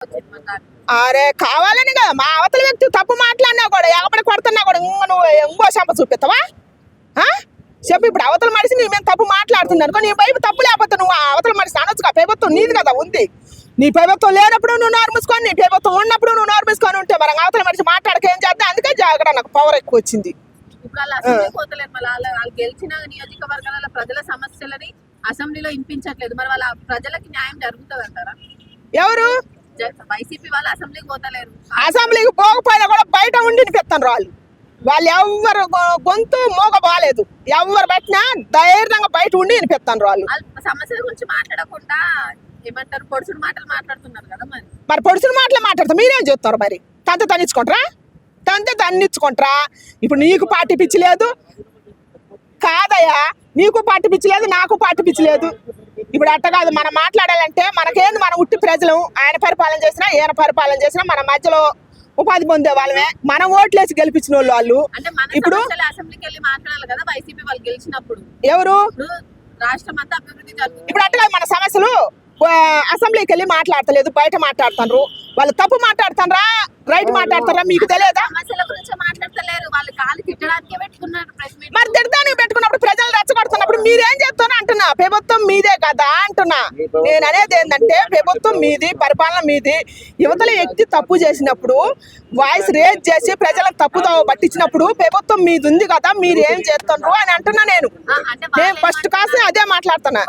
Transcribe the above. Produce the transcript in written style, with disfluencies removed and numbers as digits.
అరే కావాలని కదా మా అవతల వ్యక్తి తప్పు మాట్లాడినా కూడా ఎగబడి కొడుతున్నా కూడా నువ్వు ఇంకో సంప చూపిస్తావా చెప్పు. ఇప్పుడు అవతల మనిషి నీ మేము తప్పు మాట్లాడుతున్నాను నీ వైపు తప్పు లేకపోతే నువ్వు అవతల మనిషి అనొచ్చుగా. ప్రభుత్వం నీది కదా ఉంది. నీ ప్రభుత్వం లేనప్పుడు నువ్వు నోరు మూసుకొని, నీ ప్రభుత్వం ఉన్నప్పుడు నువ్వు నోరు మూసుకొని ఉంటే మరి అవతల మనిషి మాట్లాడక ఏం చేద్దాం. అందుకే జాగ్రత్త నాకు పవర్ ఎక్కువ వచ్చింది. గెలిచిన నియోజకవర్గాల ప్రజల సమస్యలని అసెంబ్లీలో ఇంపించట్లేదు. మరి వాళ్ళ ప్రజలకి న్యాయం జరుగుతుంది అంటారా? ఎవరు వైసీపీ వాళ్ళు అసెంబ్లీకి పోతలేరు. అసెంబ్లీకి పోకపోయినా కూడా బయట ఉండి వినిపిస్తాను వాళ్ళు ఎవరు గొంతు మోగ బాగాలేదు. ఎవరు పెట్టినా ధైర్యంగా బయట ఉండి వినిపిస్తాను వాళ్ళు. సమస్యల గురించి మాట్లాడకుండా ఏమంటారు పొడుచుడు మాటలు మాట్లాడుతున్నారు కదా. మరి పొడుచుడు మాటలు మాట్లాడతారు మీరేం చూస్తారు? మరి తంత తన్నిచ్చుకుంటారా? ఇప్పుడు నీకు పార్టీ పిచ్చి లేదు కాదయ్యా, నీకు పార్టీ పిచ్చి లేదు, నాకు పార్టీ పిచ్చి లేదు. ఇప్పుడు అట్ట కాదు, మనం మాట్లాడాలంటే మనకేంది, మనం ఉట్టి ప్రజలు. ఆయన పరిపాలన చేసినా ఈయన పరిపాలన చేసినా మన మధ్యలో ఉపాధి పొందే వాళ్ళమే. మనం ఓట్లేసి గెలిపించిన వాళ్ళు. ఇప్పుడు అసెంబ్లీకి వెళ్ళి మాట్లాడాలి కదా వైసీపీ వాళ్ళు గెలిచినప్పుడు. ఎవరు రాష్ట్రం అంతా అభివృద్ధి జరుగుతుంది. ఇప్పుడు అట్ట కాదు, మన సమస్యలు అసెంబ్లీకి వెళ్ళి మాట్లాడతలేదు, బయట మాట్లాడుతున్నారు. వాళ్ళు తప్పు మాట్లాడుతారా రైట్ మాట్లాడతారా మీకు తెలియదా? సమస్యల గురించి మాట్లాడతలేరు, వాళ్ళు కాలు తిట్టడానికే పెట్టుకున్నారు. మరి తిట్టడానికి పెట్టుకున్నప్పుడు ప్రజలు రెచ్చగొడుతున్నప్పుడు మీరేం చేస్తారో అంటున్నా. ప్రభుత్వం మీదే కదా అంటున్నా. నేను అనేది ఏంటంటే ప్రభుత్వం మీది, పరిపాలన మీది. యువతల వ్యక్తి తప్పు చేసినప్పుడు వాయిస్ రేజ్ చేసి ప్రజలకు తప్పుతో పట్టించినప్పుడు ప్రభుత్వం మీది ఉంది కదా, మీరు ఏం చేస్తున్నారు అని అంటున్నా. నేను ఫస్ట్ కాస్త అదే మాట్లాడుతున్నా.